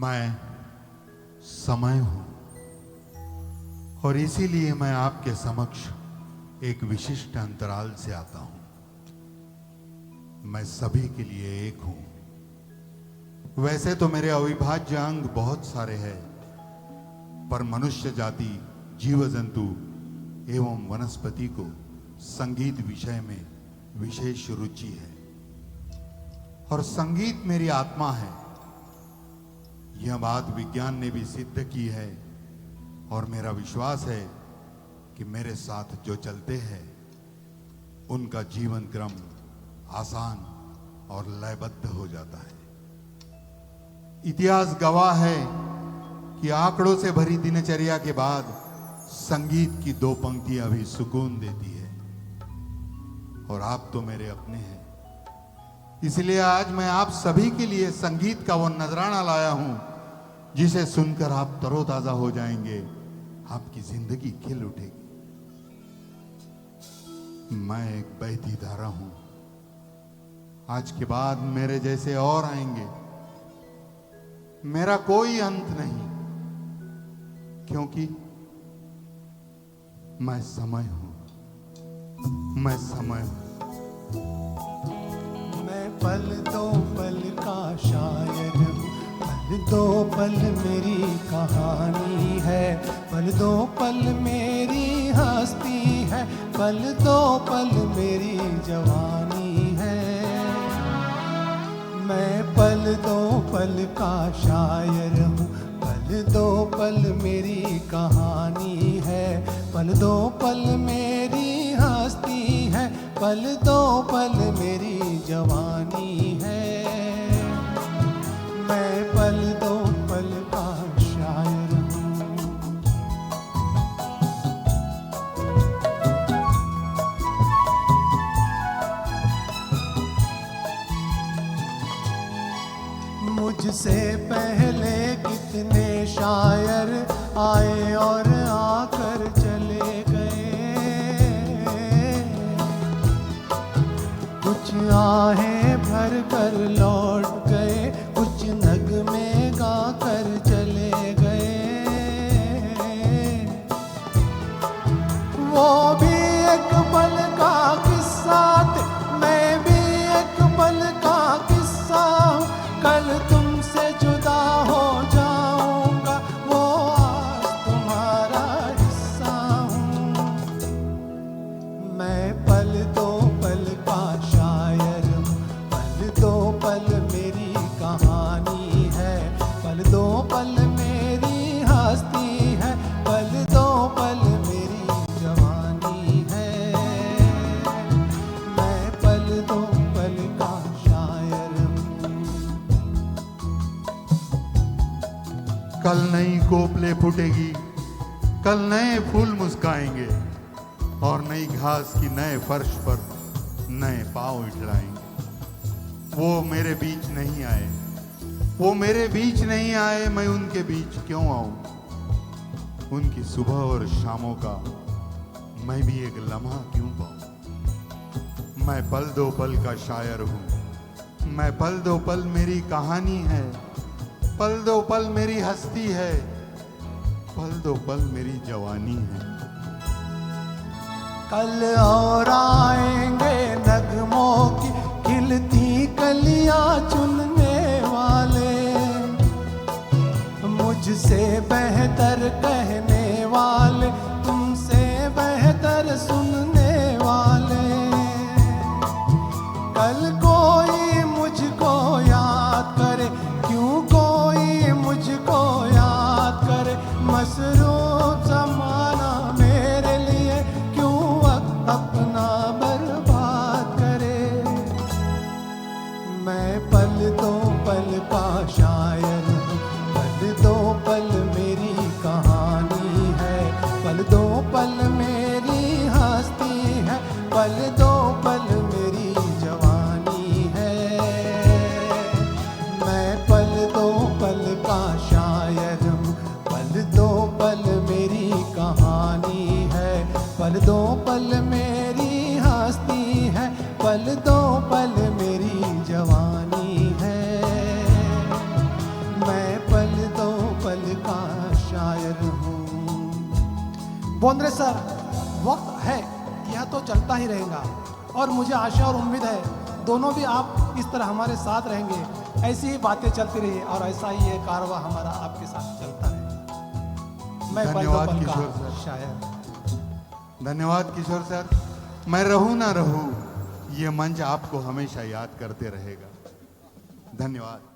मैं समय हूं और इसीलिए मैं आपके समक्ष एक विशिष्ट अंतराल से आता हूं। मैं सभी के लिए एक हूं। वैसे तो मेरे अविभाज्य अंग बहुत सारे हैं, पर मनुष्य जाति, जीव जंतु एवं वनस्पति को संगीत विषय में विशेष रुचि है और संगीत मेरी आत्मा है। यह बात विज्ञान ने भी सिद्ध की है और मेरा विश्वास है कि मेरे साथ जो चलते हैं उनका जीवन क्रम आसान और लयबद्ध हो जाता है। इतिहास गवाह है कि आंकड़ों से भरी दिनचर्या के बाद संगीत की दो पंक्तियां भी सुकून देती है और आप तो मेरे अपने हैं। इसलिए आज मैं आप सभी के लिए संगीत का वो नजराना लाया हूं जिसे सुनकर आप तरोताजा हो जाएंगे, आपकी जिंदगी खिल उठेगी। मैं एक बहती धारा हूं। आज के बाद मेरे जैसे और आएंगे। मेरा कोई अंत नहीं, क्योंकि मैं समय हूं। मैं समय हूं। मैं पल दो पल का शायर हूँ। पल दो पल मेरी कहानी है। पल दो पल मेरी हस्ती है। पल दो पल मेरी जवानी है। मैं पल दो पल का शायर हूँ। पल दो पल मेरी कहानी है। पल दो पल मेरी हस्ती है। पल दो पल मेरी जवानी है। मैं पल दो पल का शायर हूँ। मुझसे पहले कितने शायर आए और आकर चले गए। कुछ आहें भर कर लौट गए, कुछ नगमे गा कर चले गए। वो भी एक पल का किस्सा थे, मैं भी एक पल का किस्सा हूँ। कल तुमसे जुदा हो जाऊंगा, वो आज तुम्हारा हिस्सा हूँ। मैं पल दो पल का शायर हूँ। पल दो पल मेरी कहानी है। पल दो पल मेरी हस्ती है। पल दो पल मेरी जवानी है। मैं पल दो पल का शायर हूँ। कल नई कोपले फूटेगी, कल नए फूल मुस्काएंगे और नई घास की नए फर्श पर नए पांव इठलाएंगे। वो मेरे बीच नहीं आए, वो मेरे बीच नहीं आए, मैं उनके बीच क्यों आऊं? उनकी सुबह और शामों का मैं भी एक लम्हा क्यों पाऊं? मैं पल दो पल का शायर हूं। मैं पल दो पल मेरी कहानी है। पल दो पल मेरी हस्ती है। पल दो पल मेरी जवानी है। कल और आएंगे नगमों की खिलती कलियां चुनने वाले। मुझसे बेहतर कहने वाले, तुमसे बेहतर सुनने वाले। कल कोई मुझको याद करे, क्यों कोई मुझको याद करे। मसरूफ ज़माना मेरे लिए क्यों वक्त अपना बर्बाद करे। मैं पल दो पल का शायर हूँ। पल दो पल मेरी कहानी है। पल दो पल मेरी हस्ती है। पल दो पल मेरी जवानी है। मैं पल दो पल का शायर हूँ। पल दो पल मेरी कहानी है। पल दो पल मेरी हस्ती है। पल दो पल मेरी जवानी है। मैं पल बोंद्रे सर, वक्त है यह तो चलता ही रहेगा और मुझे आशा और उम्मीद है दोनों भी आप इस तरह हमारे साथ रहेंगे, ऐसी ही बातें चलती रही और ऐसा ही ये कारवा हमारा आपके साथ चलता रहे। मैं धन्यवाद पल का किशोर सर। शायर। धन्यवाद किशोर सर। मैं रहूं ना रहूं, ये मंच आपको हमेशा याद करते रहेगा। धन्यवाद।